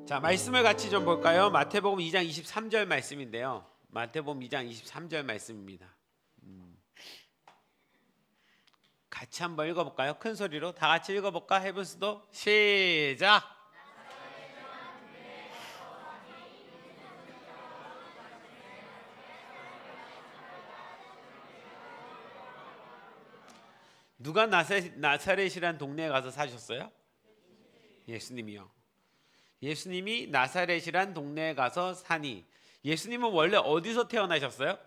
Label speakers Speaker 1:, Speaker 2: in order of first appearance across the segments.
Speaker 1: 자, 말씀을 같이 좀 볼까요? 마태복음 2장 23절 말씀인데요. 마태복음 2장 23절 말씀입니다. 같이 한번 읽어볼까요? 큰 소리로 다 같이 읽어볼까? 해븐스도 시작! 누가 나사렛이란 동네에 가서 사셨어요? 예수님이요. 예수님이 나사렛이란 동네에 가서 사니, 예수님은 원래 어디서 태어나셨어요?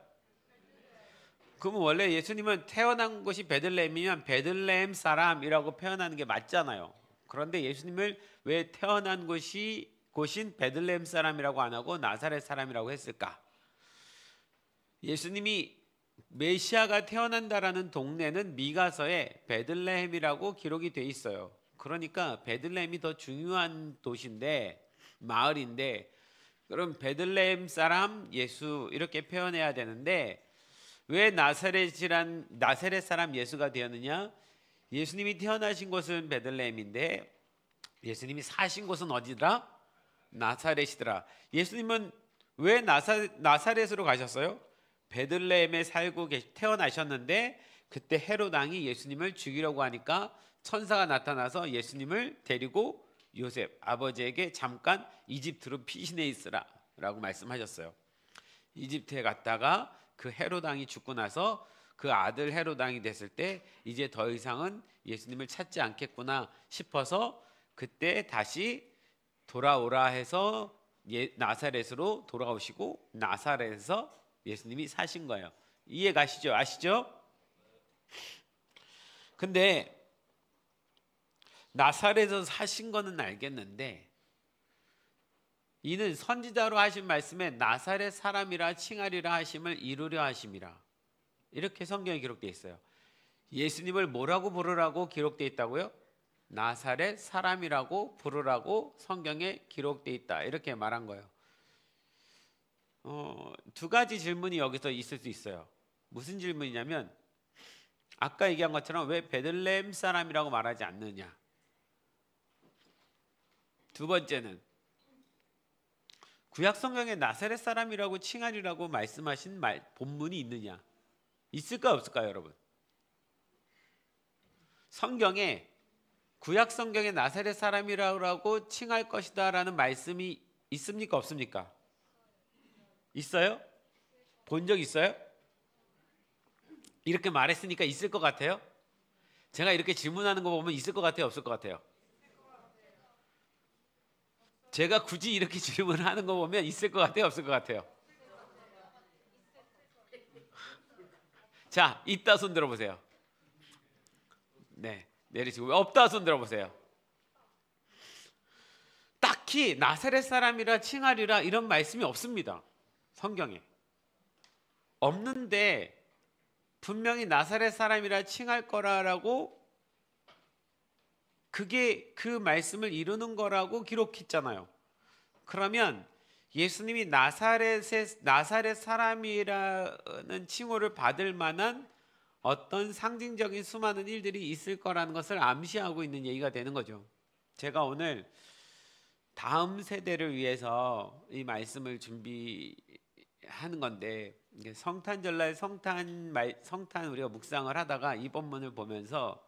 Speaker 1: 그러면 원래 예수님은 태어난 곳이 베들레헴이면 베들레헴 사람이라고 표현하는 게 맞잖아요. 그런데 예수님을 왜 태어난 곳인 베들레헴 사람이라고 안 하고 나사렛 사람이라고 했을까? 예수님이 메시아가 태어난다라는 동네는 미가서에 베들레헴이라고 기록이 돼 있어요. 그러니까 베들레헴이 더 중요한 도시인데, 마을인데, 그럼 베들레헴 사람 예수 이렇게 표현해야 되는데, 왜 나사렛 사람 예수가 되었느냐? 예수님이 태어나신 곳은 베들레헴인데 예수님이 사신 곳은 어디더라? 나사렛이더라. 예수님은 왜 나사렛으로 가셨어요? 베들레헴에 태어나셨는데 그때 헤롯 왕이 예수님을 죽이려고 하니까 천사가 나타나서 예수님을 데리고 요셉 아버지에게 잠깐 이집트로 피신해 있으라 라고 말씀하셨어요. 이집트에 갔다가 그 헤롯 왕이 죽고 나서 그 아들 헤롯 왕이 됐을 때 이제 더 이상은 예수님을 찾지 않겠구나 싶어서 그때 다시 돌아오라 해서 나사렛으로 돌아오시고 나사렛에서 예수님이 사신 거예요. 이해 가시죠? 아시죠? 근데 나사렛에서 사신 거는 알겠는데 이는 선지자로 하신 말씀에 나사렛 사람이라 칭하리라 하심을 이루려 하심이라, 이렇게 성경에 기록되어 있어요. 예수님을 뭐라고 부르라고 기록되어 있다고요? 나사렛 사람이라고 부르라고 성경에 기록되어 있다, 이렇게 말한 거예요. 두 가지 질문이 여기서 있을 수 있어요. 무슨 질문이냐면, 아까 얘기한 것처럼 왜 베들레헴 사람이라고 말하지 않느냐. 두 번째는 구약 성경에 나사렛 사람이라고 칭하리라고 말씀하신 본문이 있느냐. 있을까 없을까요, 여러분? 성경에 구약 성경에 나사렛 사람이라고 칭할 것이다라는 말씀이 있습니까 없습니까? 있어요? 본 적 있어요? 이렇게 말했으니까 있을 것 같아요? 제가 이렇게 질문하는 거 보면 있을 것 같아요, 없을 것 같아요? 제가 굳이 이렇게 질문을 하는 거 보면 있을 것 같아요, 없을 것 같아요? 자, 있다 손 들어보세요. 네, 내리시고. 없다 손 들어보세요. 딱히 나사렛 사람이라 칭하리라 이런 말씀이 없습니다, 성경에. 없는데 분명히 나사렛 사람이라 칭할 거라고, 그게 그 말씀을 이루는 거라고 기록했잖아요. 그러면 예수님이 나사렛 사람이라는 칭호를 받을 만한 어떤 상징적인 수많은 일들이 있을 거라는 것을 암시하고 있는 얘기가 되는 거죠. 제가 오늘 다음 세대를 위해서 이 말씀을 준비하는 건데, 성탄절날 성탄 우리가 묵상을 하다가 이 본문을 보면서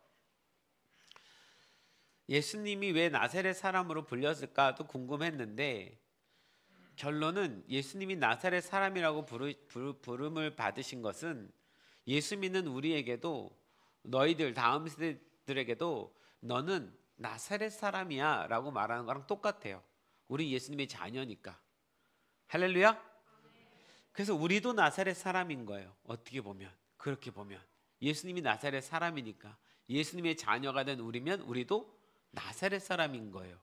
Speaker 1: 예수님이 왜 나사렛 사람으로 불렸을까도 궁금했는데, 결론은 예수님이 나사렛 사람이라고 부름을 받으신 것은 예수 믿는 우리에게도, 너희들 다음 세대들에게도 너는 나사렛 사람이야 라고 말하는 거랑 똑같아요. 우리 예수님의 자녀니까. 할렐루야. 그래서 우리도 나사렛 사람인 거예요. 어떻게 보면, 그렇게 보면 예수님이 나사렛 사람이니까 예수님의 자녀가 된 우리면 우리도 나사렛 사람인 거예요.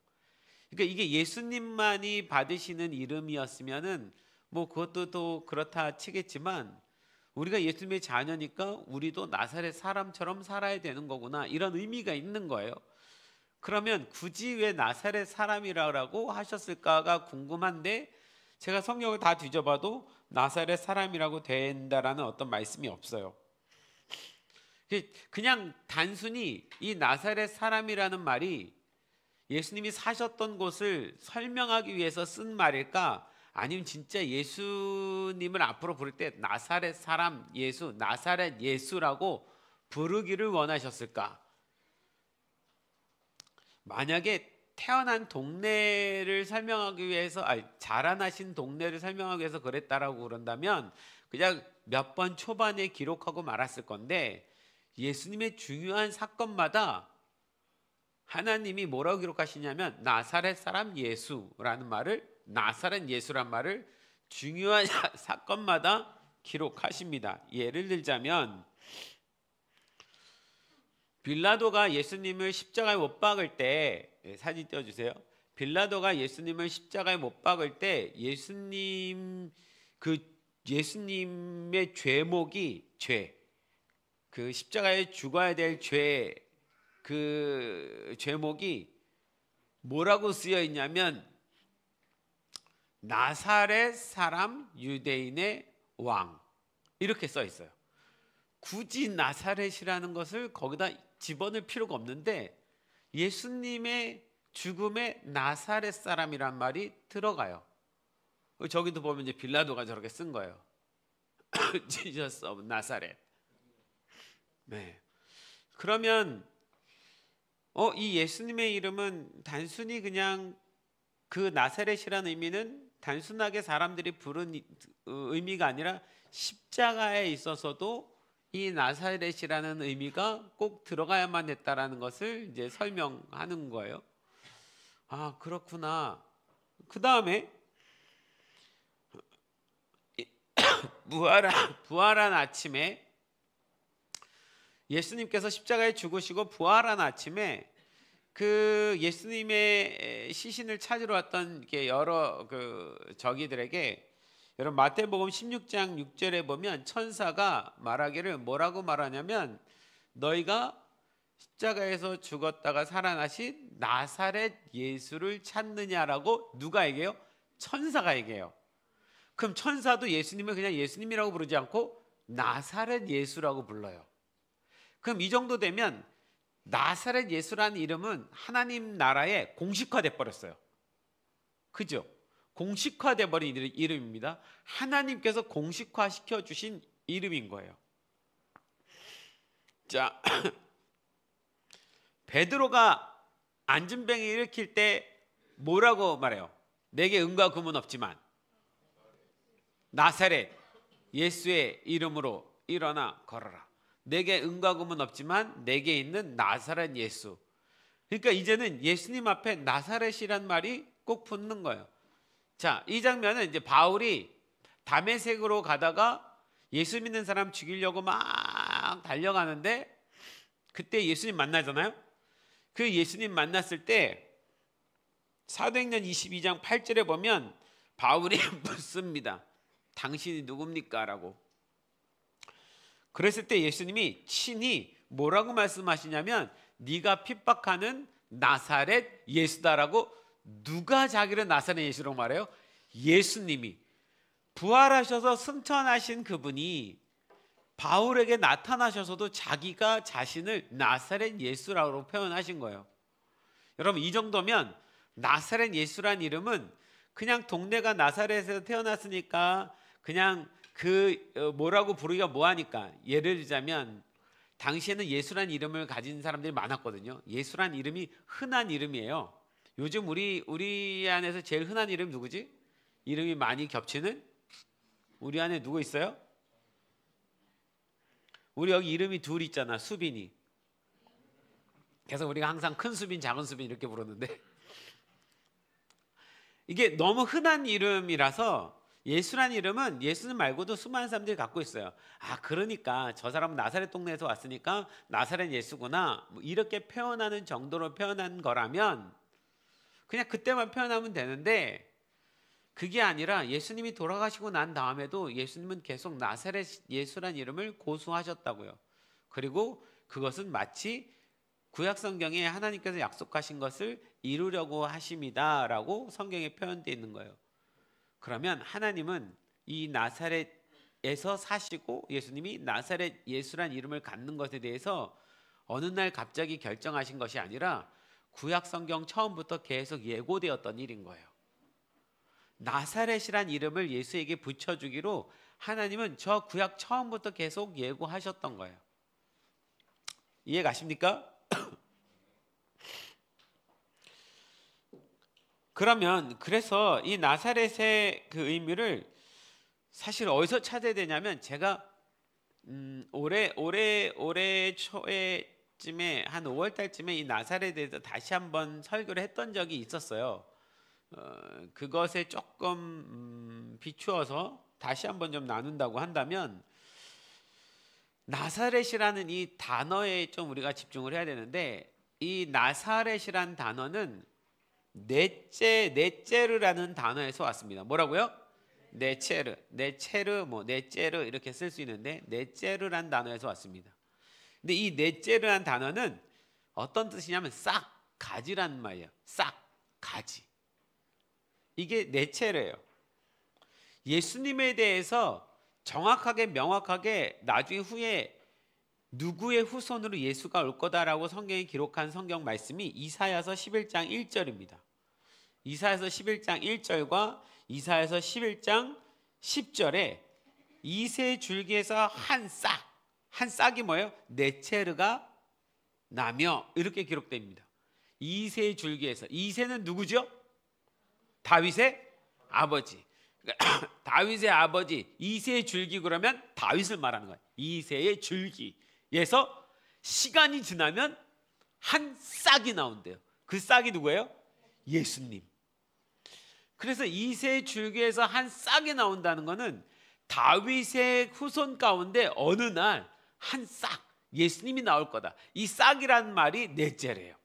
Speaker 1: 그러니까 이게 예수님만이 받으시는 이름이었으면은 뭐 그것도 또 그렇다 치겠지만, 우리가 예수님의 자녀니까 우리도 나사렛 사람처럼 살아야 되는 거구나, 이런 의미가 있는 거예요. 그러면 굳이 왜 나사렛 사람이라고 하셨을까가 궁금한데, 제가 성경을 다 뒤져봐도 나사렛 사람이라고 된다라는 어떤 말씀이 없어요. 그냥 단순히 이 나사렛 사람이라는 말이 예수님이 사셨던 곳을 설명하기 위해서 쓴 말일까? 아니면 진짜 예수님을 앞으로 부를 때 나사렛 사람 예수, 나사렛 예수라고 부르기를 원하셨을까? 만약에 태어난 동네를 설명하기 위해서, 자라나신 동네를 설명하기 위해서 그랬다라고 그런다면 그냥 몇 번 초반에 기록하고 말았을 건데, 예수님의 중요한 사건마다 하나님이 뭐라고 기록하시냐면 나사렛 사람 예수라는 말을, 나사렛 예수란 말을 중요한 사건마다 기록하십니다. 예를 들자면 빌라도가 예수님을 십자가에 못 박을 때, 사진 띄워주세요. 빌라도가 예수님을 십자가에 못 박을 때 예수님의 죄목이 그 십자가에 죽어야 될 그 죄목이 뭐라고 쓰여 있냐면 나사렛 사람 유대인의 왕, 이렇게 써 있어요. 굳이 나사렛이라는 것을 거기다 집어넣을 필요가 없는데 예수님의 죽음에 나사렛 사람이란 말이 들어가요. 저기도 보면 이제 빌라도가 저렇게 쓴 거예요. Jesus of Nazareth. 네. 그러면 이 예수님의 이름은 단순히 그냥 그 나사렛이라는 의미는 단순하게 사람들이 부른 의미가 아니라 십자가에 있어서도 이 나사렛이라는 의미가 꼭 들어가야만 했다라는 것을 이제 설명하는 거예요. 아, 그렇구나. 그 다음에 부활한 아침에 예수님께서 십자가에 죽으시고 부활한 아침에 그 예수님의 시신을 찾으러 왔던 여러 저기들에게, 여러분 마태복음 16장 6절에 보면 천사가 말하기를 뭐라고 말하냐면 너희가 십자가에서 죽었다가 살아나신 나사렛 예수를 찾느냐라고 누가 얘기해요? 천사가 얘기해요. 그럼 천사도 예수님을 그냥 예수님이라고 부르지 않고 나사렛 예수라고 불러요. 그럼 이 정도 되면 나사렛 예수라는 이름은 하나님 나라에 공식화돼 버렸어요. 그죠? 공식화돼 버린 이름입니다. 하나님께서 공식화시켜 주신 이름인 거예요. 자, 베드로가 안전병을 일으킬 때 뭐라고 말해요? 내게 은과 금은 없지만 나사렛 예수의 이름으로 일어나 걸어라. 내게 은과 금은 없지만 내게 있는 나사렛 예수. 그러니까 이제는 예수님 앞에 나사렛이란 말이 꼭 붙는 거예요. 자, 이 장면은 이제 바울이 다메섹으로 가다가 예수 믿는 사람 죽이려고 막 달려가는데 그때 예수님 만나잖아요. 그 예수님 만났을 때 사도행전 22장 8절에 보면 바울이 묻습니다. 당신이 누굽니까? 라고. 그랬을 때 예수님이 친히 뭐라고 말씀하시냐면 네가 핍박하는 나사렛 예수다라고. 누가 자기를 나사렛 예수라고 말해요? 예수님이. 부활하셔서 승천하신 그분이 바울에게 나타나셔서도 자기가 자신을 나사렛 예수라고 표현하신 거예요. 여러분 이 정도면 나사렛 예수란 이름은 그냥 동네가 나사렛에서 태어났으니까 그냥 뭐라고 부르기가 뭐하니까, 예를 들자면 당시에는 예수란 이름을 가진 사람들이 많았거든요. 예수란 이름이 흔한 이름이에요. 요즘 우리 안에서 제일 흔한 이름 누구지? 이름이 많이 겹치는? 우리 안에 누구 있어요? 우리 여기 이름이 둘 있잖아. 수빈이. 그래서 우리가 항상 큰 수빈, 작은 수빈 이렇게 부르는데 이게 너무 흔한 이름이라서 예수란 이름은 예수님 말고도 수많은 사람들이 갖고 있어요. 아, 그러니까 저 사람은 나사렛 동네에서 왔으니까 나사렛 예수구나, 뭐 이렇게 표현하는 정도로 표현한 거라면 그냥 그때만 표현하면 되는데, 그게 아니라 예수님이 돌아가시고 난 다음에도 예수님은 계속 나사렛 예수란 이름을 고수하셨다고요. 그리고 그것은 마치 구약 성경에 하나님께서 약속하신 것을 이루려고 하심이다라고 성경에 표현되어 있는 거예요. 그러면 하나님은 이 나사렛에서 사시고 예수님이 나사렛 예수란 이름을 갖는 것에 대해서 어느 날 갑자기 결정하신 것이 아니라 구약 성경 처음부터 계속 예고되었던 일인 거예요. 나사렛이란 이름을 예수에게 붙여주기로 하나님은 저 구약 처음부터 계속 예고하셨던 거예요. 이해 가십니까? 그러면 그래서 이 나사렛의 그 의미를 사실 어디서 찾아야 되냐면, 제가 올해 초에쯤에 한 5월 달쯤에 이 나사렛에 대해서 다시 한번 설교를 했던 적이 있었어요. 그것에 조금 비추어서 다시 한번 좀 나눈다고 한다면, 나사렛이라는 이 단어에 좀 우리가 집중을 해야 되는데, 이 나사렛이란 단어는 네체르라는 단어에서 왔습니다. 뭐라고요? 네체르, 네체르 이렇게 쓸 수 있는데, 네체르란 단어에서 왔습니다. 근데 이 네체르란 단어는 어떤 뜻이냐면 싹, 가지라는 말이에요. 싹, 가지. 이게 네체르예요. 예수님에 대해서 정확하게 명확하게 나중에 후에 누구의 후손으로 예수가 올 거다라고 성경에 기록한 성경 말씀이 이사야서 11장 1절입니다. 이사야서 11장 1절과 이사야서 11장 10절에 이새 줄기에서 한 싹이 뭐예요? 네체르가 나며 이렇게 기록됩니다. 이새 줄기에서, 이새는 누구죠? 다윗의 아버지. 다윗의 아버지 이새의 줄기, 그러면 다윗을 말하는 거예요. 이새의 줄기에서 시간이 지나면 한 싹이 나온대요. 그 싹이 누구예요? 예수님. 그래서 이새의 줄기에서 한 싹이 나온다는 것은 다윗의 후손 가운데 어느 날 한 싹, 예수님이 나올 거다. 이 싹이라는 말이 네체르예요.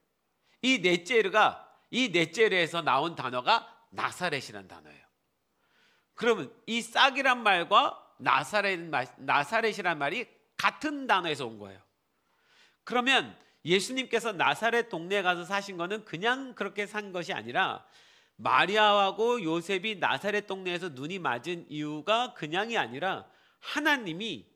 Speaker 1: 이 네체르에서 나온 단어가 나사렛이라는 단어예요. 그러면 이 싹이란 말과 나사렛이란 말이 같은 단어에서 온 거예요. 그러면 예수님께서 나사렛 동네에 가서 사신 거는 그냥 그렇게 산 것이 아니라, 마리아하고 요셉이 나사렛 동네에서 눈이 맞은 이유가 그냥이 아니라, 하나님이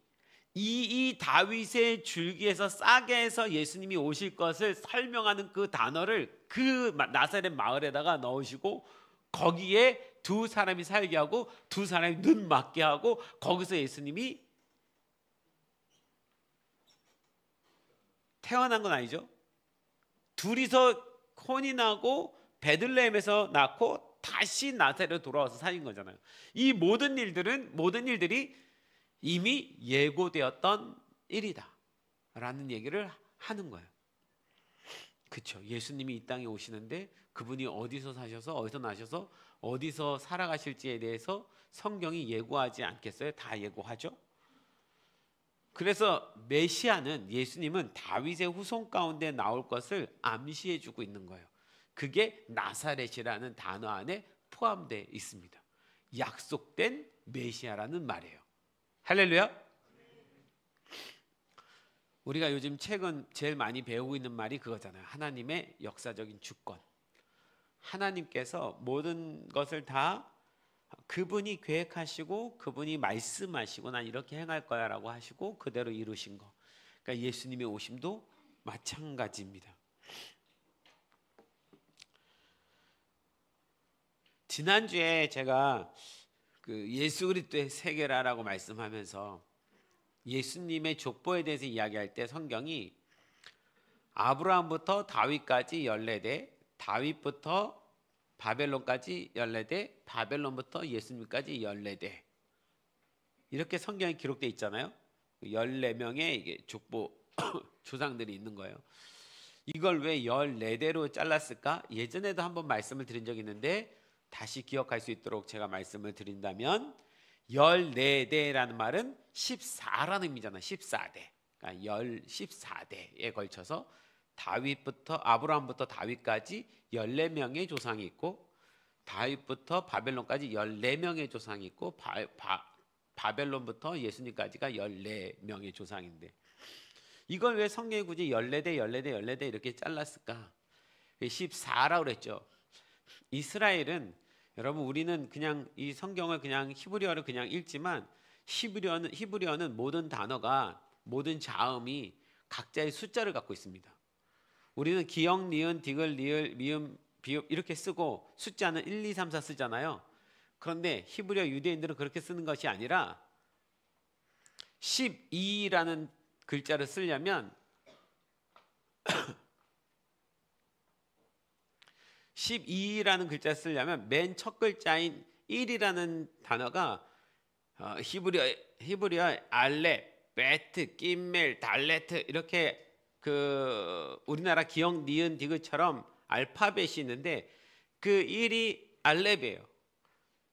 Speaker 1: 이 다윗의 줄기에서 싹에서 예수님이 오실 것을 설명하는 그 단어를 그 나사렛 마을에다가 넣으시고, 거기에 두 사람이 살게 하고 두 사람이 눈 맞게 하고, 거기서 예수님이 태어난 건 아니죠. 둘이서 혼인하고 베들레헴에서 낳고 다시 나사렛으로 돌아와서 사신 거잖아요. 이 모든 일들이 이미 예고되었던 일이다 라는 얘기를 하는 거예요. 그렇죠. 예수님이 이 땅에 오시는데 그분이 어디서 사셔서 어디서 나셔서 어디서 살아가실지에 대해서 성경이 예고하지 않겠어요? 다 예고하죠. 그래서 메시아는, 예수님은 다윗의 후손 가운데 나올 것을 암시해 주고 있는 거예요. 그게 나사렛이라는 단어 안에 포함되어 있습니다. 약속된 메시아라는 말이에요. 할렐루야. 우리가 요즘 최근 제일 많이 배우고 있는 말이 그거잖아요. 하나님의 역사적인 주권. 하나님께서 모든 것을 다 그분이 계획하시고 그분이 말씀하시고 난 이렇게 행할 거야 라고 하시고 그대로 이루신 거. 그러니까 예수님의 오심도 마찬가지입니다. 지난주에 제가 그 예수 그리스도의 세계라라고 말씀하면서 예수님의 족보에 대해서 이야기할 때 성경이 아브라함부터 다윗까지 14대, 다윗부터 바벨론까지 14대, 바벨론부터 예수님까지 14대, 이렇게 성경에 기록되어 있잖아요. 14명의 이게 족보 조상들이 있는 거예요. 이걸 왜 14대로 잘랐을까? 예전에도 한번 말씀을 드린 적이 있는데 다시 기억할 수 있도록 제가 말씀을 드린다면, 14대라는 말은 14라는 의미잖아요. 14대. 그러니까 14대에 걸쳐서 아브라함부터 다윗까지 14명의 조상이 있고, 다윗부터 바벨론까지 14명의 조상이 있고, 바벨론부터 예수님까지가 14명의 조상인데, 이걸 왜 성경이 굳이 14대 이렇게 잘랐을까? 14라고 그랬죠. 이스라엘은, 여러분, 우리는 그냥 이 성경을 그냥 히브리어를 그냥 읽지만, 히브리어는 모든 단어가, 모든 자음이 각자의 숫자를 갖고 있습니다. 우리는 기역, 니은, 디귿, 리을, 미음, 비읍 이렇게 쓰고 숫자는 1, 2, 3, 4 쓰잖아요. 그런데 히브리어 유대인들은 그렇게 쓰는 것이 아니라 12라는 글자를 쓰려면 12라는 글자를 쓰려면 맨 첫 글자인 1이라는 단어가 히브리어 알렙, 베트, 김멜, 달레트 이렇게 우리나라 기역, 니은, 디귿처럼 알파벳이 있는데 그 1이 알렙이에요.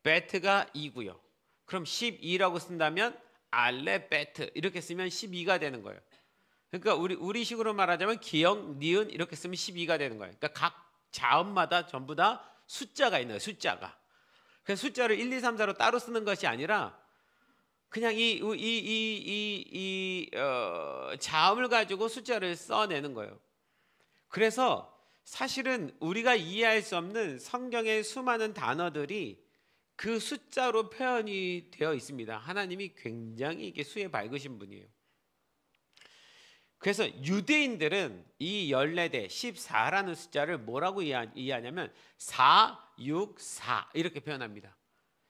Speaker 1: 베트가 2고요. 그럼 12라고 쓴다면 알렙, 베트 이렇게 쓰면 12가 되는 거예요. 그러니까 우리식으로 말하자면 기역, 니은 이렇게 쓰면 12가 되는 거예요. 그러니까 각 자음마다 전부 다 숫자가 있는 거예요. 숫자가. 그래서 숫자를 1, 2, 3, 4로 따로 쓰는 것이 아니라 그냥 자음을 가지고 숫자를 써내는 거예요. 그래서 사실은 우리가 이해할 수 없는 성경의 수많은 단어들이 그 숫자로 표현이 되어 있습니다. 하나님이 굉장히 이게 수에 밝으신 분이에요. 그래서 유대인들은 이 14대 14라는 숫자를 뭐라고 이해하냐면 4, 6, 4 이렇게 표현합니다.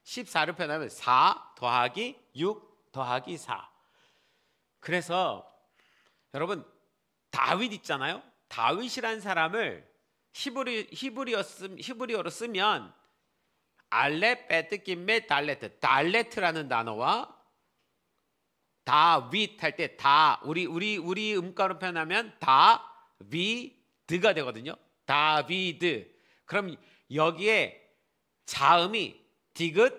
Speaker 1: 14를 표현하면 4 더하기 6 더하기 4. 그래서 여러분 다윗 있잖아요. 다윗이란 사람을 히브리어로 쓰면 알렙, 베트, 김메, 달레트, 달레트라는 단어와 다윗 할 때 다 우리 음가로 표현하면 다위드가 되거든요. 다비드. 그럼 여기에 자음이 디귿,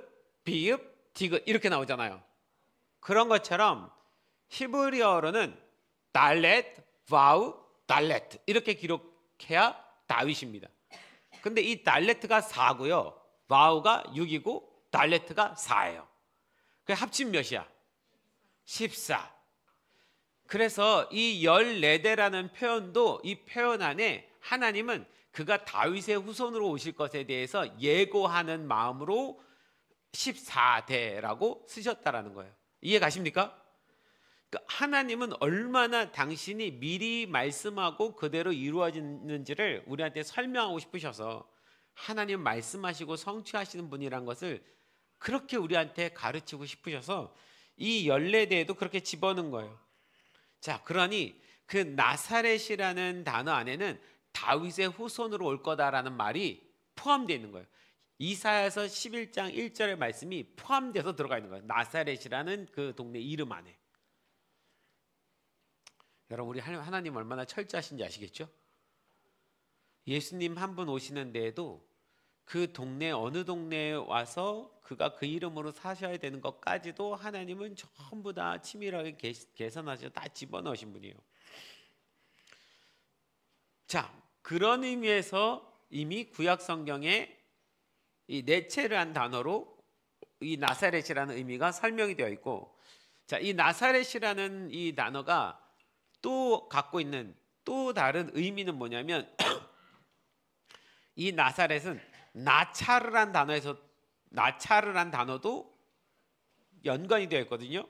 Speaker 1: 비읍, 디귿 이렇게 나오잖아요. 그런 것처럼 히브리어로는 달렛, 바우, 달레트 이렇게 기록해야 다윗입니다. 근데 이 달레트가 4고요. 바우가 6이고 달레트가 4예요. 그 합친 몇이야? 14. 그래서 이 14대라는 표현도 이 표현 안에 하나님은 그가 다윗의 후손으로 오실 것에 대해서 예고하는 마음으로 14대라고 쓰셨다라는 거예요. 이해 가십니까? 그러니까 하나님은 얼마나 당신이 미리 말씀하고 그대로 이루어지는지를 우리한테 설명하고 싶으셔서 하나님 말씀하시고 성취하시는 분이란 것을 그렇게 우리한테 가르치고 싶으셔서 이 14대에도 그렇게 집어넣은 거예요. 자, 그러니 그 나사렛이라는 단어 안에는 다윗의 후손으로 올 거다라는 말이 포함되어 있는 거예요. 이사야서 11장 1절의 말씀이 포함돼서 들어가 있는 거예요. 나사렛이라는 그 동네 이름 안에. 여러분 우리 하나님 얼마나 철저하신지 아시겠죠? 예수님 한 분 오시는 데에도 그 동네 어느 동네에 와서 그가 그 이름으로 사셔야 되는 것까지도 하나님은 전부 다 치밀하게 계산하셔서 다 집어넣으신 분이에요. 자, 그런 의미에서 이미 구약 성경에 이 네체르한 단어로 이 나사렛이라는 의미가 설명이 되어 있고, 자, 이 나사렛이라는 이 단어가 또 갖고 있는 또 다른 의미는 뭐냐면 이 나사렛은 나차르란 단어도 연관이 되어 있거든요.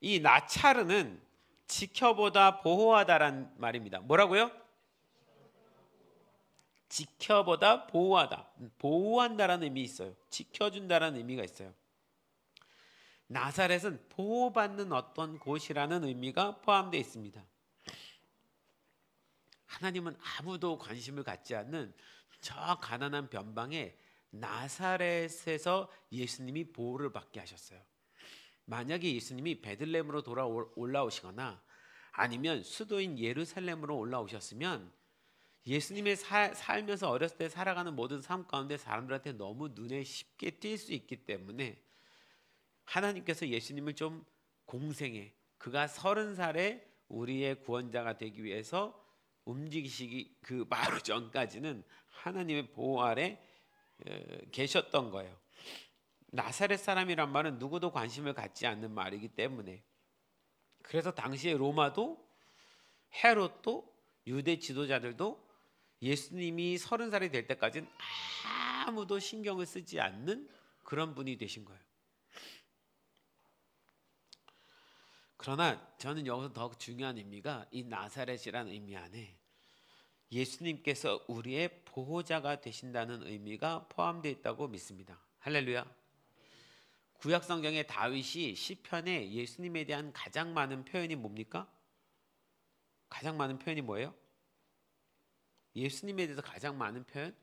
Speaker 1: 이 나차르는 지켜보다 보호하다란 말입니다. 뭐라고요? 지켜보다 보호하다. 보호한다라는 의미 있어요. 지켜준다라는 의미가 있어요. 나사렛은 보호받는 어떤 곳이라는 의미가 포함되어 있습니다. 하나님은 아무도 관심을 갖지 않는 저 가난한 변방에 나사렛에서 예수님이 보호를 받게 하셨어요. 만약에 예수님이 베들레헴으로 올라오시거나 아니면 수도인 예루살렘으로 올라오셨으면 예수님의 살면서 어렸을 때 살아가는 모든 삶 가운데 사람들한테 너무 눈에 쉽게 띌 수 있기 때문에 하나님께서 예수님을 좀 공생에 그가 30살에 우리의 구원자가 되기 위해서 움직이시기 그 바로 전까지는 하나님의 보호 아래 계셨던 거예요. 나사렛 사람이란 말은 누구도 관심을 갖지 않는 말이기 때문에 그래서 당시에 로마도 헤롯도 유대 지도자들도 예수님이 30살이 될 때까지는 아무도 신경을 쓰지 않는 그런 분이 되신 거예요. 그러나 저는 여기서 더 중요한 의미가 이 나사렛이라는 의미 안에 예수님께서 우리의 보호자가 되신다는 의미가 포함되어 있다고 믿습니다. 할렐루야. 구약 성경의 다윗이 시편에 예수님에 대한 가장 많은 표현이 뭡니까? 가장 많은 표현이 뭐예요? 예수님에 대해서 가장 많은 표현?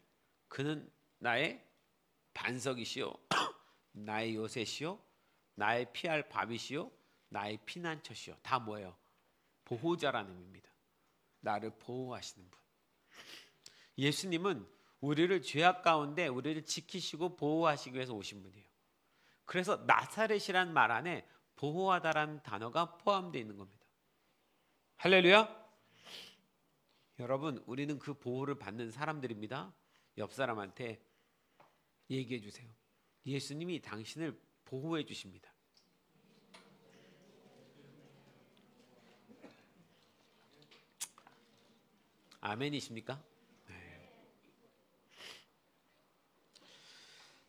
Speaker 1: 그는 나의 반석이시요 나의 요새시요 나의 피할 밥이시요 나의 피난처시요. 다 뭐예요? 보호자라는 의미입니다. 나를 보호하시는 분. 예수님은 우리를 죄악 가운데 우리를 지키시고 보호하시기 위해서 오신 분이에요. 그래서 나사렛이란 말 안에 보호하다라는 단어가 포함되어 있는 겁니다. 할렐루야. 여러분, 우리는 그 보호를 받는 사람들입니다. 옆 사람한테 얘기해 주세요. 예수님이 당신을 보호해 주십니다. 아멘이십니까?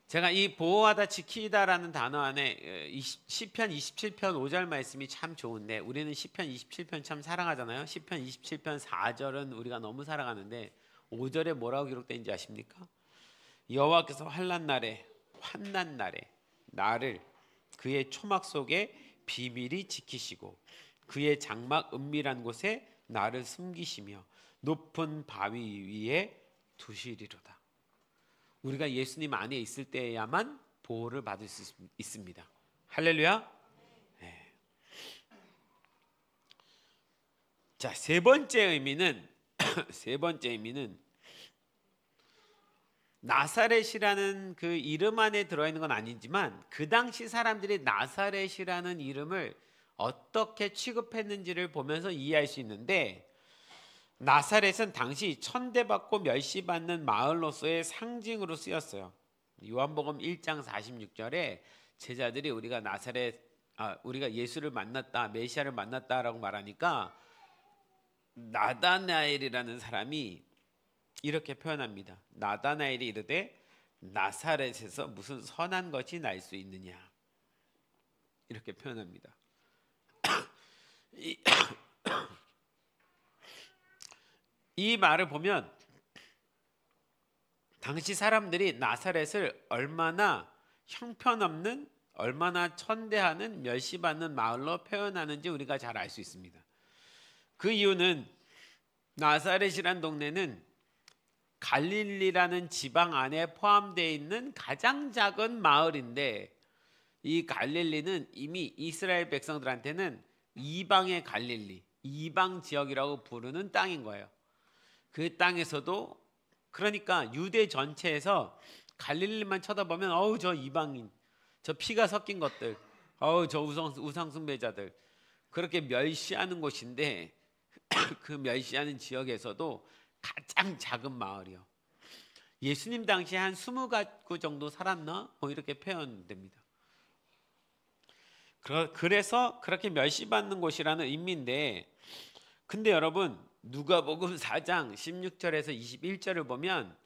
Speaker 1: 제가 이 보호하다 지키다라는 단어 안에 시편 27편 5절 말씀이 참 좋은데, 우리는 시편 27편 참 사랑하잖아요. 시편 27편 4절은 우리가 너무 사랑하는데 5절에 뭐라고 기록되는지 아십니까? 여호와께서 환난 날에 나를 그의 초막 속에 비밀히 지키시고 그의 장막 은밀한 곳에 나를 숨기시며 높은 바위 위에 두시리로다. 우리가 예수님 안에 있을 때야만 보호를 받을 수 있습니다. 할렐루야. 네. 자, 세 번째 의미는 나사렛이라는 그 이름 안에 들어있는 건 아니지만 그 당시 사람들이 나사렛이라는 이름을 어떻게 취급했는지를 보면서 이해할 수 있는데, 나사렛은 당시 천대받고 멸시받는 마을로서의 상징으로 쓰였어요. 요한복음 1장 46절에 제자들이 우리가 예수를 만났다, 메시아를 만났다라고 말하니까 나다나엘이라는 사람이 이렇게 표현합니다. 나다나엘이 이르되 나사렛에서 무슨 선한 것이 날 수 있느냐, 이렇게 표현합니다. 이 말을 보면 당시 사람들이 나사렛을 얼마나 형편없는, 얼마나 천대하는, 멸시받는 마을로 표현하는지 우리가 잘 알 수 있습니다. 그 이유는 나사렛이란 동네는 갈릴리라는 지방 안에 포함되어 있는 가장 작은 마을인데, 이 갈릴리는 이미 이스라엘 백성들한테는 이방의 갈릴리, 이방 지역이라고 부르는 땅인 거예요. 그 땅에서도, 그러니까 유대 전체에서 갈릴리만 쳐다보면 어우 저 이방인, 저 피가 섞인 것들, 어우 저 우상 숭배자들, 그렇게 멸시하는 곳인데 그 멸시하는 지역에서도 가장 작은 마을이요. 예수님 당시에 한 20가구 정도 살았나? 이렇게 표현됩니다. 그래서 그렇게 멸시받는 곳이라는 의미인데, 근데 여러분 누가복음 4장 16절에서 21절을 보면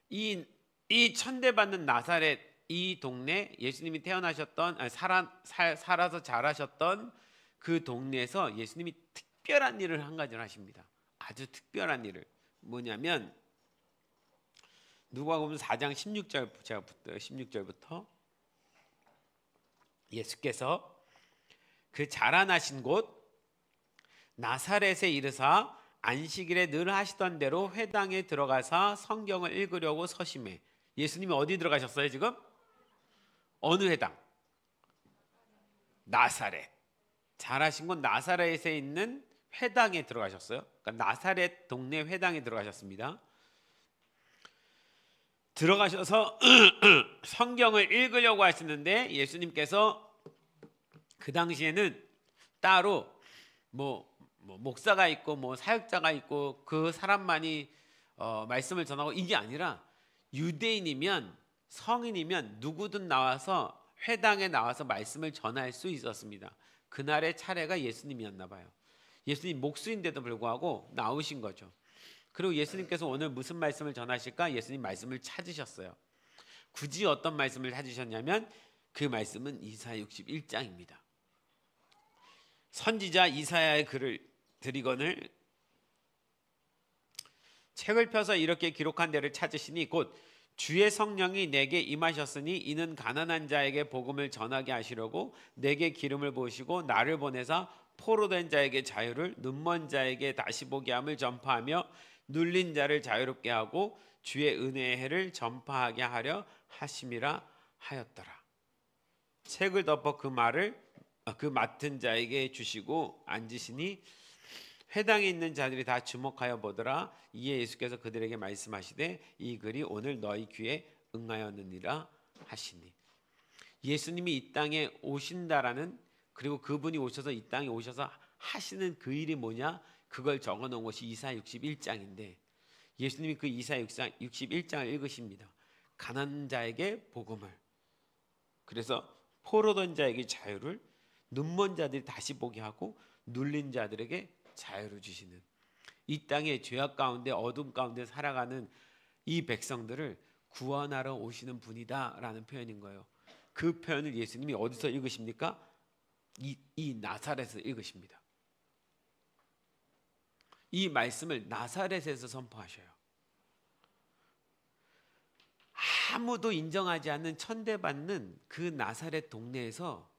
Speaker 1: 이 천대받는 나사렛, 이 동네, 예수님이 태어나셨던, 살아서 자라셨던 그 동네에서 예수님이 특별한 일을 한 가지를 하십니다. 아주 특별한 일을. 뭐냐면 누가복음 4장 16절부터 예수께서 그 자라나신 곳 나사렛에 이르사 안식일에 늘 하시던 대로 회당에 들어가서 성경을 읽으려고 서심해. 예수님이 어디 들어가셨어요 지금? 어느 회당? 나사렛. 자라신 곳 나사렛에 있는 회당에 들어가셨어요. 그러니까 나사렛 동네 회당에 들어가셨습니다. 들어가셔서 성경을 읽으려고 하시는데, 예수님께서 그 당시에는 따로 목사가 있고 사역자가 있고 그 사람만이 말씀을 전하고, 이게 아니라 유대인이면, 성인이면 누구든 나와서 회당에 나와서 말씀을 전할 수 있었습니다. 그날의 차례가 예수님이었나 봐요. 예수님 목수인데도 불구하고 나오신 거죠. 그리고 예수님께서 오늘 무슨 말씀을 전하실까? 예수님 말씀을 찾으셨어요. 굳이 어떤 말씀을 찾으셨냐면 그 말씀은 이사야 61장입니다. 선지자 이사야의 글을 드리거늘 책을 펴서 이렇게 기록한 데를 찾으시니 곧 주의 성령이 내게 임하셨으니 이는 가난한 자에게 복음을 전하게 하시려고 내게 기름을 부으시고 나를 보내사 포로된 자에게 자유를, 눈먼 자에게 다시 보게 함을 전파하며 눌린 자를 자유롭게 하고 주의 은혜의 해를 전파하게 하려 하심이라 하였더라. 책을 덮어 그 맡은 자에게 주시고 앉으시니 회당에 있는 자들이 다 주목하여 보더라. 이에 예수께서 그들에게 말씀하시되 이 글이 오늘 너희 귀에 응하였느니라 하시니, 예수님이 이 땅에 오신다라는, 그리고 그분이 오셔서 이 땅에 오셔서 하시는 그 일이 뭐냐, 그걸 적어놓은 것이 이사야 61장인데 예수님이 그 이사야 61장을 읽으십니다. 가난한 자에게 복음을, 그래서 포로된 자에게 자유를, 눈먼 자들이 다시 보게 하고 눌린 자들에게 자유를 주시는, 이 땅의 죄악 가운데 어둠 가운데 살아가는 이 백성들을 구원하러 오시는 분이다라는 표현인 거예요. 그 표현을 예수님이 어디서 읽으십니까? 이 나사렛에서 읽으십니다. 이 말씀을 나사렛에서 선포하셔요. 아무도 인정하지 않는 천대받는 그 나사렛 동네에서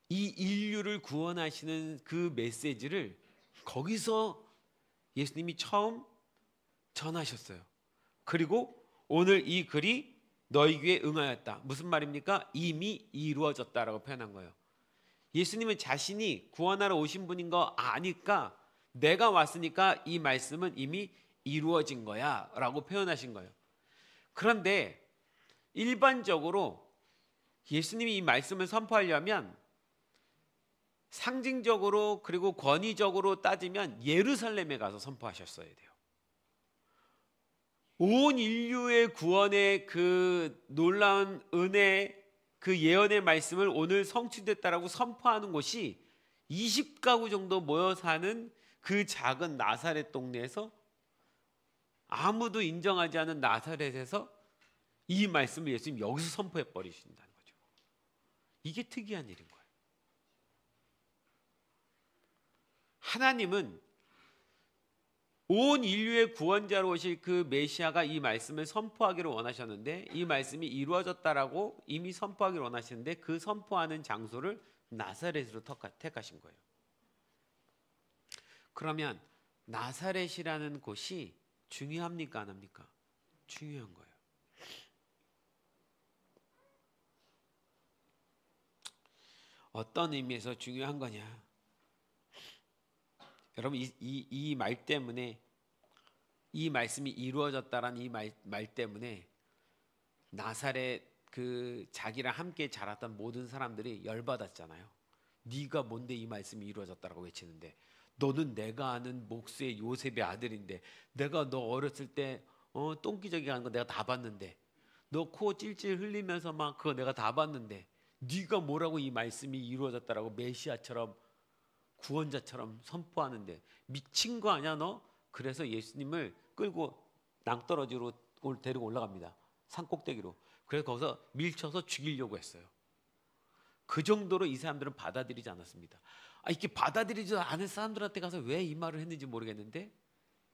Speaker 1: 이 인류를 구원하시는 그 메시지를 거기서 예수님이 처음 전하셨어요. 그리고 오늘 이 글이 너희 귀에 응하였다. 무슨 말입니까? 이미 이루어졌다라고 표현한 거예요. 예수님은 자신이 구원하러 오신 분인 거 아니까, 내가 왔으니까 이 말씀은 이미 이루어진 거야 라고 표현하신 거예요. 그런데 일반적으로 예수님이 이 말씀을 선포하려면 상징적으로 그리고 권위적으로 따지면 예루살렘에 가서 선포하셨어야 돼요. 온 인류의 구원의 그 놀라운 은혜, 그 예언의 말씀을 오늘 성취됐다라고 선포하는 곳이 20가구 정도 모여 사는 그 작은 나사렛 동네에서, 아무도 인정하지 않은 나사렛에서 이 말씀을 예수님 여기서 선포해 버리신다는 거죠. 이게 특이한 일인 거예요. 하나님은 온 인류의 구원자로 오실 그 메시아가 이 말씀을 선포하기를 원하셨는데, 이 말씀이 이루어졌다라고 이미 선포하기를 원하시는데 그 선포하는 장소를 나사렛으로 택하신 거예요. 그러면 나사렛이라는 곳이 중요합니까 안 합니까? 중요한 거예요. 어떤 의미에서 중요한 거냐? 여러분, 이 말 때문에, 이 말씀이 이루어졌다라는 이 말 때문에 나사렛 그 자기랑 함께 자랐던 모든 사람들이 열받았잖아요. 네가 뭔데 이 말씀이 이루어졌다라고 외치는데, 너는 내가 아는 목수의 요셉의 아들인데, 내가 너 어렸을 때 똥기저귀 하는 거 내가 다 봤는데, 너 코 찔찔 흘리면서 막 그거 내가 다 봤는데, 네가 뭐라고 이 말씀이 이루어졌다라고 메시아처럼 구원자처럼 선포하는데, 미친 거 아니야 너? 그래서 예수님을 끌고 낭떠러지로 데리고 올라갑니다. 산꼭대기로. 그래서 거기서 밀쳐서 죽이려고 했어요. 그 정도로 이 사람들은 받아들이지 않았습니다. 이렇게 받아들이지 않은 사람들한테 가서 왜 이 말을 했는지 모르겠는데,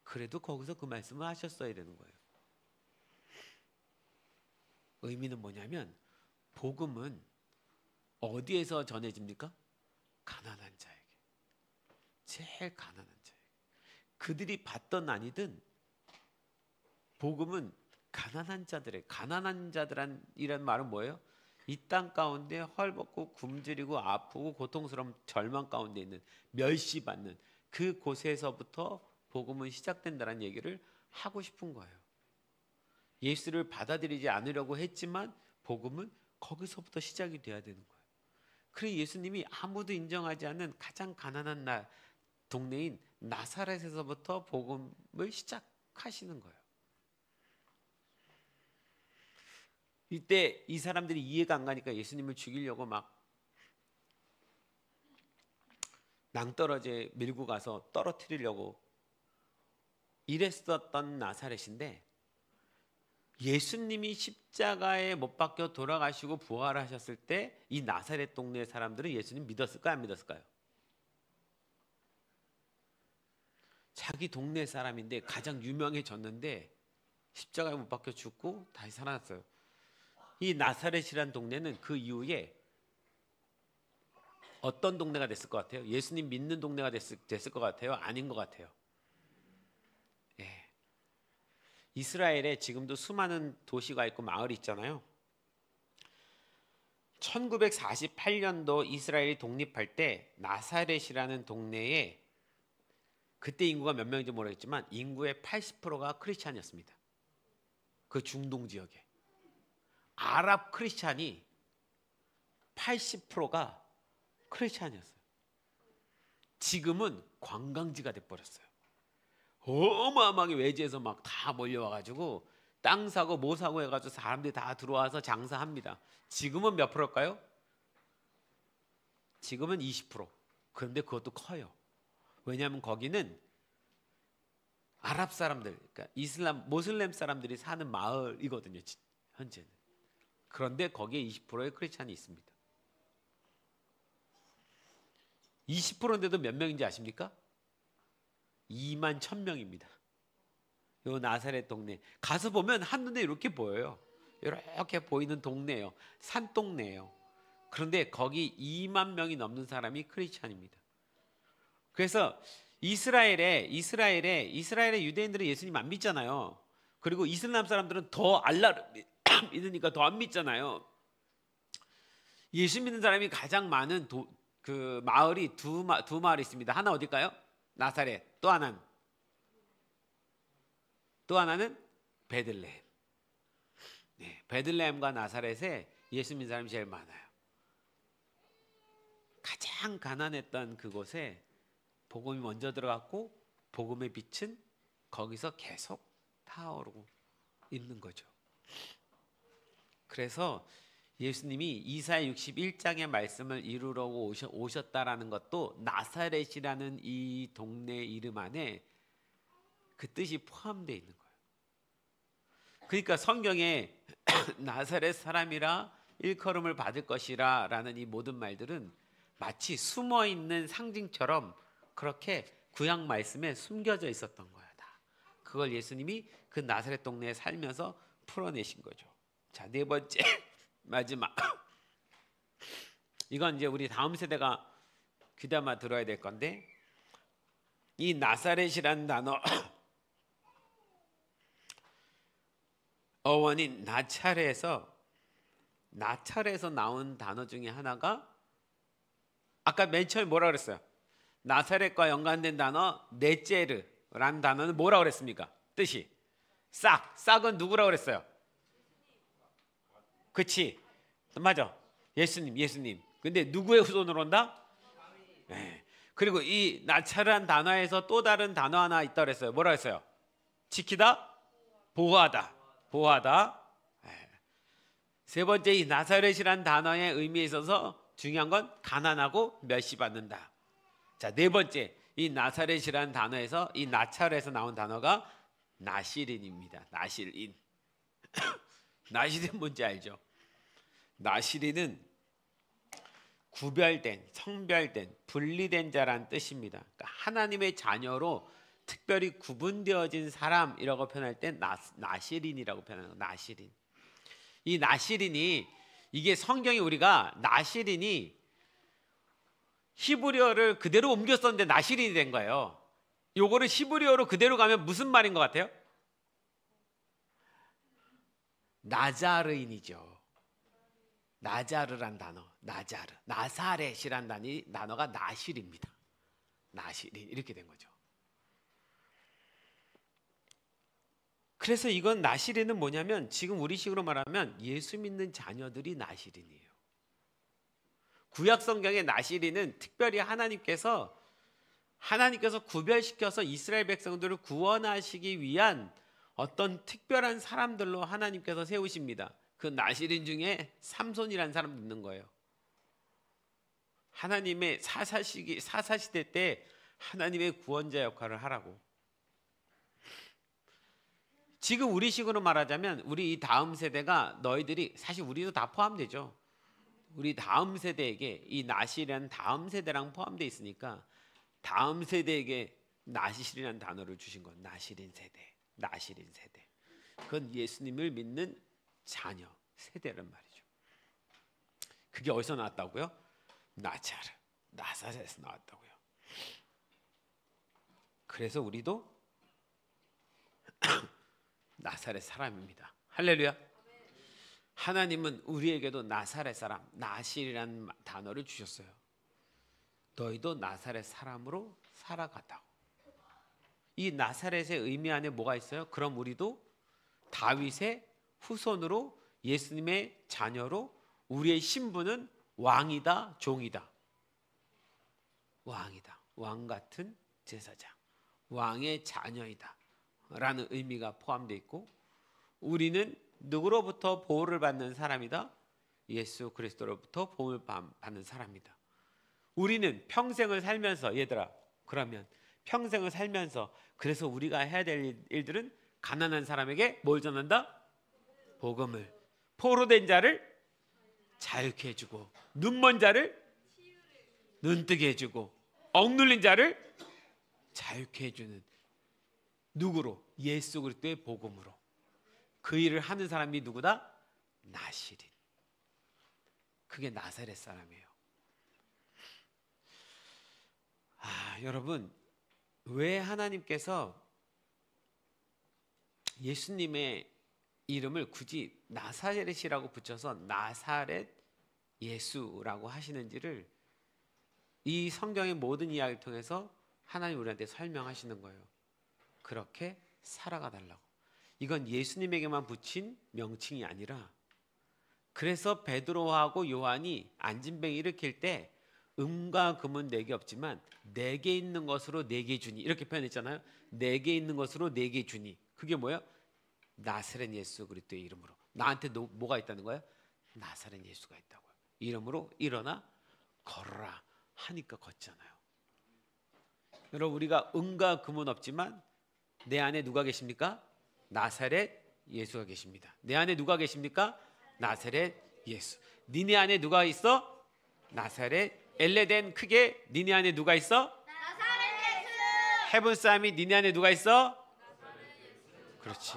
Speaker 1: 그래도 거기서 그 말씀을 하셨어야 되는 거예요. 의미는 뭐냐면, 복음은 어디에서 전해집니까? 가난한 자에게. 제일 가난한 자에게. 그들이 받던 아니든 복음은 가난한 자들의, 가난한 자들이란 말은 뭐예요? 이 땅 가운데 헐벗고 굶주리고 아프고 고통스러운 절망 가운데 있는, 멸시받는 그 곳에서부터 복음은 시작된다는 얘기를 하고 싶은 거예요. 예수를 받아들이지 않으려고 했지만 복음은 거기서부터 시작이 돼야 되는 거예요. 그래서 예수님이 아무도 인정하지 않는 가장 가난한 동네인 나사렛에서부터 복음을 시작하시는 거예요. 이때 이 사람들이 이해가 안 가니까 예수님을 죽이려고 막 낭떠러지에 밀고 가서 떨어뜨리려고 이랬었던 나사렛인데, 예수님이 십자가에 못 박혀 돌아가시고 부활하셨을 때 이 나사렛 동네 사람들은 예수님 믿었을까요? 안 믿었을까요? 자기 동네 사람인데 가장 유명해졌는데 십자가에 못 박혀 죽고 다시 살아났어요. 이 나사렛이란 동네는 그 이후에 어떤 동네가 됐을 것 같아요? 예수님 믿는 동네가 됐을 것 같아요? 아닌 것 같아요? 예. 이스라엘에 지금도 수많은 도시가 있고 마을이 있잖아요. 1948년도 이스라엘이 독립할 때 나사렛이라는 동네에 그때 인구가 몇 명인지 모르겠지만 인구의 80%가 크리스찬이었습니다. 그 중동 지역에 아랍 크리스찬이 80%가 크리스찬이었어요. 지금은 관광지가 돼버렸어요. 어마어마하게 외지에서 막 다 몰려와가지고 땅 사고 뭐 사고 해가지고 사람들이 다 들어와서 장사합니다. 지금은 몇 프로일까요? 지금은 20%. 그런데 그것도 커요. 왜냐하면 거기는 아랍 사람들, 그러니까 모슬렘 사람들이 사는 마을이거든요. 현재는. 그런데 거기에 20%의 크리스찬이 있습니다. 20%인데도 몇 명인지 아십니까? 2만 1,000명입니다. 요 나사렛 동네 가서 보면 한눈에 이렇게 보여요. 이렇게 보이는 동네예요. 산동네예요. 그런데 거기 2만 명이 넘는 사람이 크리스찬입니다. 그래서 이스라엘의 유대인들은 예수님 안 믿잖아요. 그리고 이슬람 사람들은 더 알라를 믿으니까 더 안 믿잖아요. 예수 믿는 사람이 가장 많은 그 마을이 두 마을이 있습니다. 하나 어딜까요? 나사렛. 또 하나는 베들레헴. 네, 베들레헴과 나사렛에 예수 믿는 사람이 제일 많아요. 가장 가난했던 그곳에 복음이 먼저 들어갔고 복음의 빛은 거기서 계속 타오르고 있는 거죠. 그래서 예수님이 이사야 61장의 말씀을 이루려고 오셨다라는 것도 나사렛이라는 이 동네 이름 안에 그 뜻이 포함되어 있는 거예요. 그러니까 성경에 나사렛 사람이라 일컬음을 받을 것이라 라는 이 모든 말들은 마치 숨어있는 상징처럼 그렇게 구약 말씀에 숨겨져 있었던 거야. 다. 그걸 예수님이 그 나사렛 동네에 살면서 풀어내신 거죠. 자, 네 번째 마지막 이건 이제 우리 다음 세대가 귀담아 들어야 될 건데 이 나사렛이라는 단어 어원인 나찰에서 나온 단어 중에 하나가 아까 맨 처음에 뭐라 그랬어요? 나사렛과 연관된 단어 네제르라는 단어는 뭐라 그랬습니까? 뜻이 싹은 누구라고 그랬어요? 그치? 맞아. 예수님. 근데 누구의 후손으로 온다? 네. 그리고 이 나찰이라는 단어에서 또 다른 단어 하나 있다고 그랬어요. 뭐라 했어요? 지키다? 보호하다. 네. 세 번째 이 나사렛이라는 단어의 의미에 있어서 중요한 건 가난하고 멸시받는다. 자, 네 번째 이 나사렛이라는 단어에서 이 나찰에서 나온 단어가 나시린입니다. 나시린. 나시린 뭔지 알죠? 나시린은 구별된, 성별된, 분리된 자란 뜻입니다. 그러니까 하나님의 자녀로 특별히 구분되어진 사람이라고 표현할 때 나시린이라고 표현하는 거예요. 나시린. 이 나시린이 이게 성경이 우리가 나시린이 히브리어를 그대로 옮겨 썼는데 나시린이 된 거예요. 요거를 히브리어로 그대로 가면 무슨 말인 것 같아요? 나자르인이죠. 나자르란 단어, 나사렛이란 단어가 나실입니다. 나실인 이렇게 된 거죠. 그래서 이건 나실인은 뭐냐면 지금 우리식으로 말하면 예수 믿는 자녀들이 나실인이에요. 구약 성경의 나실인은 특별히 하나님께서 구별시켜서 이스라엘 백성들을 구원하시기 위한 어떤 특별한 사람들로 하나님께서 세우십니다. 그 나실인 중에 삼손이라는 사람도 있는 거예요. 하나님의 사사시대 때 하나님의 구원자 역할을 하라고. 지금 우리식으로 말하자면 우리 이 다음 세대가 너희들이 사실 우리도 다 포함되죠. 우리 다음 세대에게 이 나실이라는 다음 세대랑 포함되어 있으니까 다음 세대에게 나실이라는 단어를 주신 건 나실인 세대, 나실인 세대. 그건 예수님을 믿는 자녀 세대란 말이죠. 그게 어디서 나왔다고요? 나사렛에서 나왔다고요. 그래서 우리도 나사렛 사람입니다. 할렐루야. 하나님은 우리에게도 나사렛 사람, 나실이라는 단어를 주셨어요. 너희도 나사렛 사람으로 살아갔다고. 이 나사렛의 의미 안에 뭐가 있어요? 그럼 우리도 다윗의 후손으로 예수님의 자녀로 우리의 신분은 왕이다, 종이다. 왕이다. 왕 같은 제사장. 왕의 자녀이다. 라는 의미가 포함되어 있고, 우리는 누구로부터 보호를 받는 사람이다? 예수 그리스도로부터 보호를 받는 사람이다. 우리는 평생을 살면서, 얘들아, 그러면 평생을 살면서, 그래서 우리가 해야 될 일들은 가난한 사람에게 뭘 전한다? 복음을. 포로된 자를 자유케 해주고, 눈먼 자를 눈뜨게 해주고, 억눌린 자를 자유케 해주는, 누구로? 예수 그리스도의 복음으로. 그 일을 하는 사람이 누구다? 나실인. 그게 나사렛 사람이에요. 여러분, 왜 하나님께서 예수님의 이름을 굳이 나사렛이라고 붙여서 나사렛 예수라고 하시는지를 이 성경의 모든 이야기를 통해서 하나님 우리한테 설명하시는 거예요. 그렇게 살아가 달라고. 이건 예수님에게만 붙인 명칭이 아니라, 그래서 베드로하고 요한이 안진뱅이를 일으킬 때 음과 금은 내게 없지만 내게 있는 것으로 내게 주니, 이렇게 표현했잖아요. 내게 있는 것으로 내게 주니. 그게 뭐예요? 나사렛 예수 그리스도의 이름으로. 나한테 뭐가 있다는 거예요? 나사렛 예수가 있다고요. 이름으로 일어나 걸어라 하니까 걷잖아요. 여러분, 우리가 은과 금은 없지만 내 안에 누가 계십니까? 나사렛 예수가 계십니다. 내 안에 누가 계십니까? 나사렛 예수. 니네 안에 누가 있어? 나사렛. 엘레덴 크게 니네 안에 누가 있어?
Speaker 2: 나사렛 예수.
Speaker 1: 헤븐 사미 니네 안에 누가 있어? 그렇지.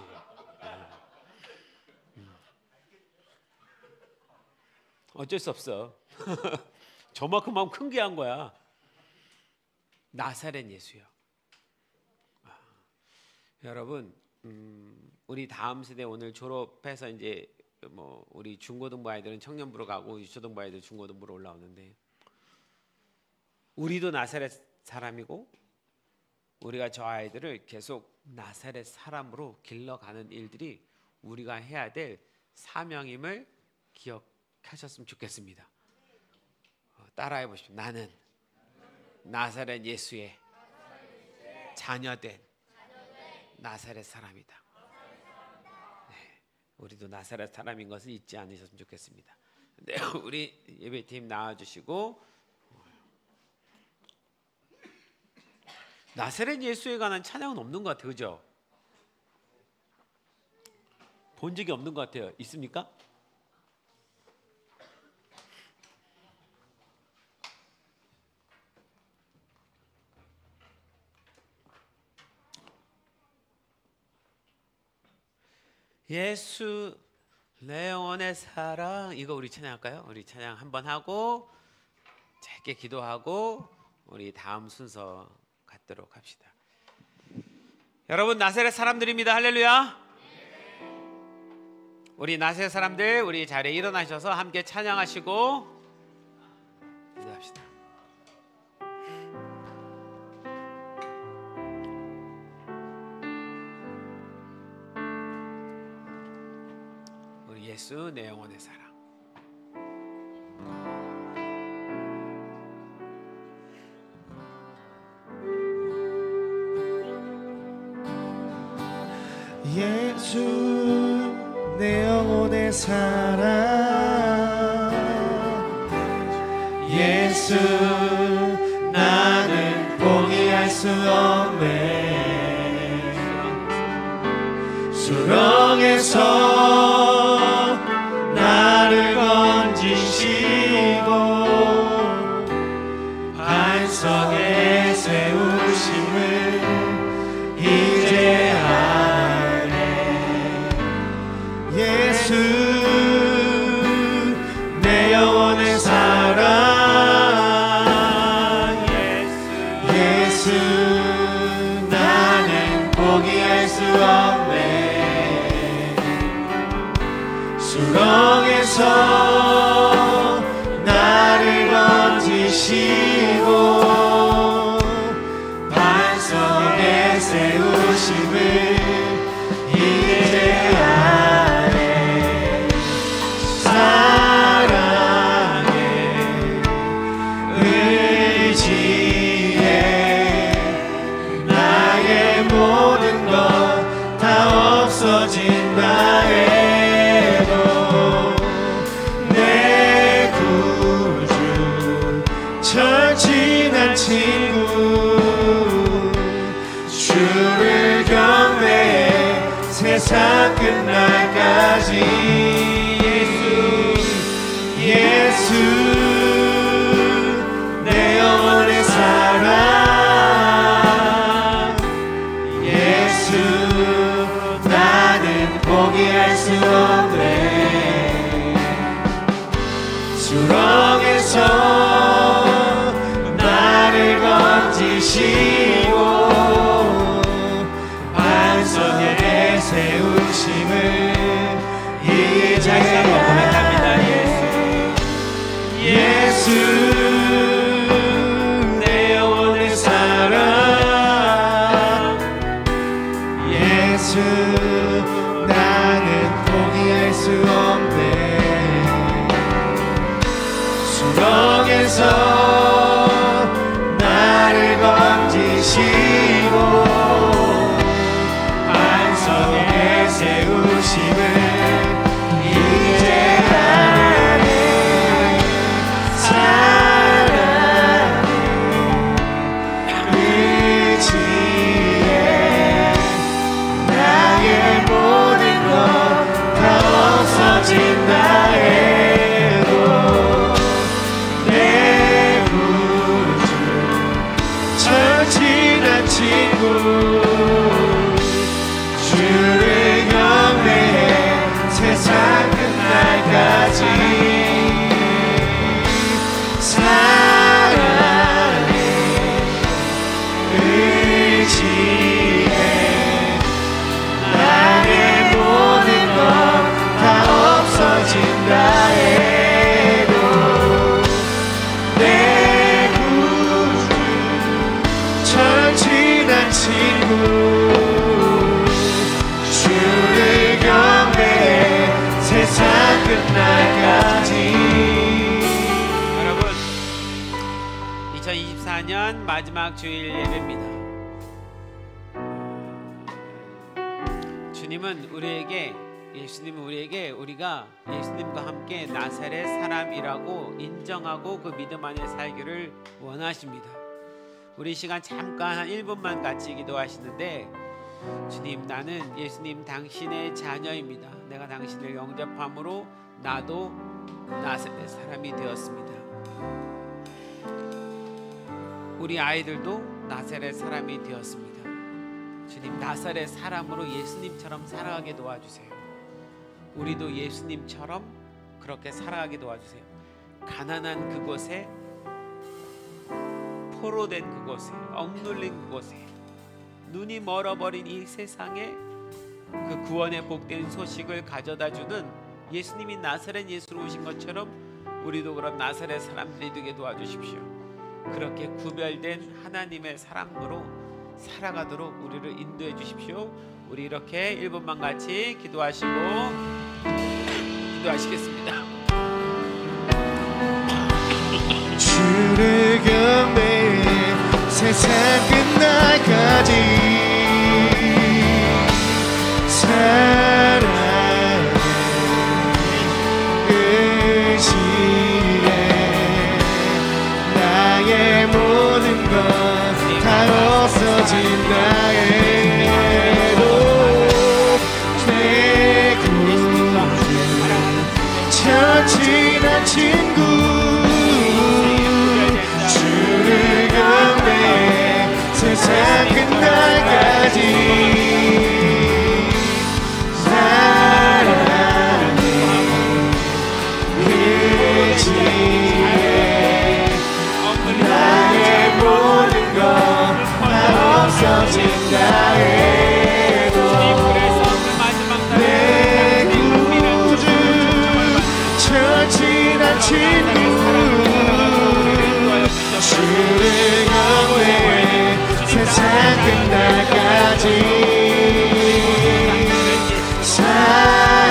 Speaker 1: 어쩔 수 없어. 저만큼 하면 큰 게 한 거야. 나사렛 예수요. 여러분, 우리 다음 세대 오늘 졸업해서 이제 뭐 우리 중고등부 아이들은 청년부로 가고 유초등부 아이들 중고등부로 올라오는데, 우리도 나사렛 사람이고 우리가 저 아이들을 계속 나사렛 사람으로 길러가는 일들이 우리가 해야 될 사명임을 기억하셨으면 좋겠습니다. 따라해 보십시오. 나는 나사렛 예수의 자녀된 나사렛 사람이다. 네, 우리도 나사렛 사람인 것을 잊지 않으셨으면 좋겠습니다. 네, 우리 예배팀 나와주시고, 나사렛 예수에 관한 찬양은 없는 것 같아요. 그죠? 본 적이 없는 것 같아요. 있습니까? 예수 내 영혼의 사랑, 이거 우리 찬양할까요? 우리 찬양 한번 하고 짧게 기도하고 우리 다음 순서 갖도록 합시다. 여러분, 나사렛 사람들입니다. 할렐루야. 우리 나사렛 사람들, 우리 자리에 일어나셔서 함께 찬양하시고 기도합시다. 우리 예수 내 영혼의 사랑.
Speaker 3: 예수 내 영혼의 사랑, 예수 나는 포기할 수 없네. 수렁에서 나를 건지시고 반석에 세우심을 수 없네. 수렁에서 나를 건지시고 반석 위에 세우심을 이제 아네. 사랑에 의지에 나의 모든 것 다 없어진다 해도 내 구주 절친한 친구 주를 경배해 세상 끝날까지. 예수 내 영혼의 사랑. 예수 나는 포기할 수 없네. 수렁에서 나를 건지시고 반석에 세우심을 이제 고백합니다. 예수 내 영혼의 사랑. 예수 나는 포기할 수 없네. 수렁에서 나를 건지시고 반석에 세우심을 이제 아네. 사랑의 의지에 나의 모든 것 다 없어진다 해도 내 구주 절친한 친구 주를 경배해 세상 끝날까지. 사랑의 의지에 나의 모든 것 다 없어진다 해도 내 구주 절친한 친구 주를 경배해 세상 끝날까지.
Speaker 1: 여러분, 2024년 마지막 주일 예배입니다. 예수님은 우리에게 우리가 예수님과 함께 나사렛 사람이라고 인정하고 그 믿음 안에 살기를 원하십니다. 우리 시간 잠깐 한 1분만 같이 기도하시는데, 주님, 나는 예수님 당신의 자녀입니다. 내가 당신을 영접함으로 나도 나사렛 사람이 되었습니다. 우리 아이들도 나사렛 사람이 되었습니다. 주님, 나사렛 사람으로 예수님처럼 살아가게 도와주세요. 우리도 예수님처럼 그렇게 살아가게 도와주세요. 가난한 그곳에, 포로된 그곳에, 억눌린 그곳에, 눈이 멀어버린 이 세상에 그 구원의 복된 소식을 가져다주는 예수님이 나사렛 예수로 오신 것처럼 우리도 그런 나사렛 사람들이 되게 도와주십시오. 그렇게 구별된 하나님의 사람으로 살아가도록 우리를 인도해 주십시오. 우리 이렇게 1분만 같이 기도하시겠습니다.
Speaker 3: 주를 경배해 세상 끝날까지. 사랑의 의지에 나의 모든 것 다 없어진다 해도 내 구주 절친한 친구 주를 경배해 세상 끝날까지. 사랑의 의지에 나의 모든 것 다 없어진다 해도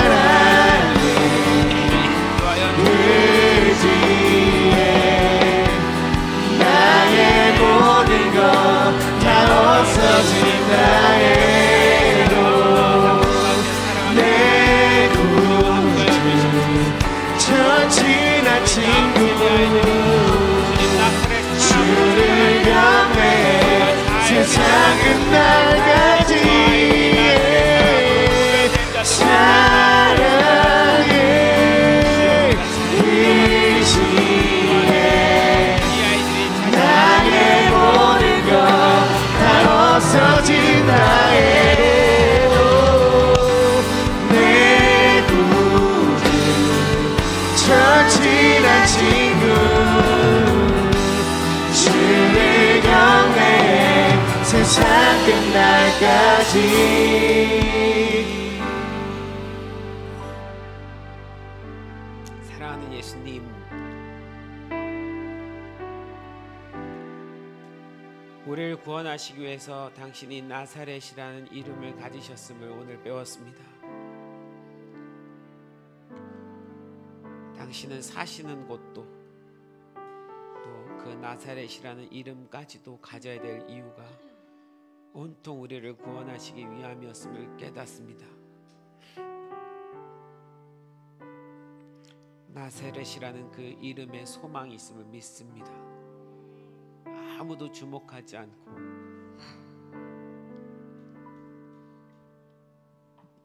Speaker 3: 사랑의 의지에 나의 모든 것 다 없어진다 해도 내 구주 저 지난 친구 주를 경외해 세상은 날까지 사랑의 의지에 나의 모든 것 다 없어진다 해도 내 구주 저 지난 친구 주를 경외해 세상 끝날까지.
Speaker 1: 사랑하는 예수님, 우리를 구원하시기 위해서 당신이 나사렛이라는 이름을 가지셨음을 오늘 배웠습니다. 당신은 사시는 곳도 또 그 나사렛이라는 이름까지도 가져야 될 이유가 온통 우리를 구원하시기 위함이었음을 깨닫습니다. 나사렛이라는 그 이름에 소망이 있음을 믿습니다. 아무도 주목하지 않고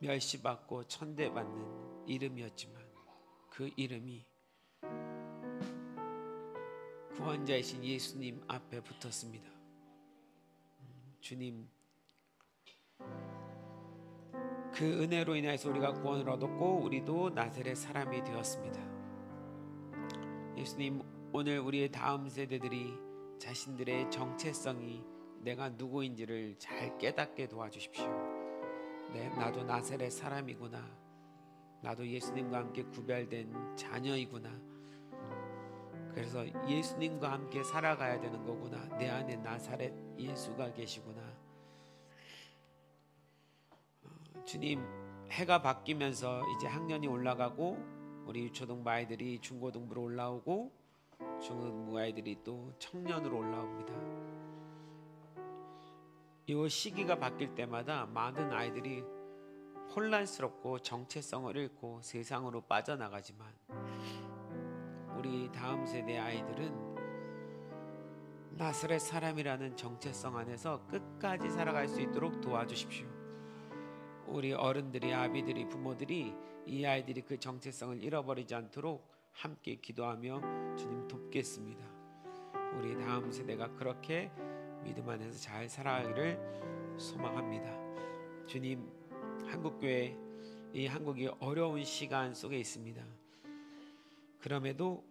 Speaker 1: 멸시받고 천대받는 이름이었지만 그 이름이 구원자이신 예수님 앞에 붙었습니다. 주님, 그 은혜로 인해서 우리가 구원을 얻었고 우리도 나사렛 사람이 되었습니다. 예수님, 오늘 우리의 다음 세대들이 자신들의 정체성이 내가 누구인지를 잘 깨닫게 도와주십시오. 네, 나도 나사렛 사람이구나. 나도 예수님과 함께 구별된 자녀이구나. 그래서 예수님과 함께 살아가야 되는 거구나. 내 안에 나사렛 예수가 계시구나. 주님, 해가 바뀌면서 이제 학년이 올라가고 우리 유초등부 아이들이 중고등부로 올라오고 중고등부 아이들이 또 청년으로 올라옵니다. 이 시기가 바뀔 때마다 많은 아이들이 혼란스럽고 정체성을 잃고 세상으로 빠져나가지만 우리 다음 세대 아이들은 나사렛 사람이라는 정체성 안에서 끝까지 살아갈 수 있도록 도와주십시오. 우리 어른들이, 아비들이, 부모들이 이 아이들이 그 정체성을 잃어버리지 않도록 함께 기도하며 주님 돕겠습니다. 우리 다음 세대가 그렇게 믿음 안에서 잘 살아가기를 소망합니다. 주님, 한국교회, 이 한국이 어려운 시간 속에 있습니다. 그럼에도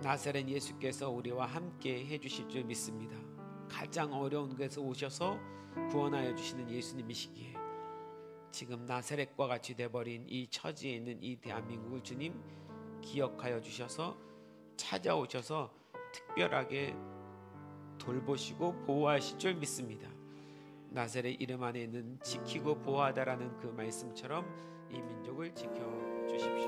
Speaker 1: 나사렛 예수께서 우리와 함께 해주실 줄 믿습니다. 가장 어려운 곳에서 오셔서 구원하여 주시는 예수님이시기에 지금 나사렛과 같이 돼버린 이 처지에 있는 이 대한민국을 주님 기억하여 주셔서 찾아오셔서 특별하게 돌보시고 보호하실 줄 믿습니다. 나사렛 이름 안에 있는 지키고 보호하다라는 그 말씀처럼 이 민족을 지켜주십시오.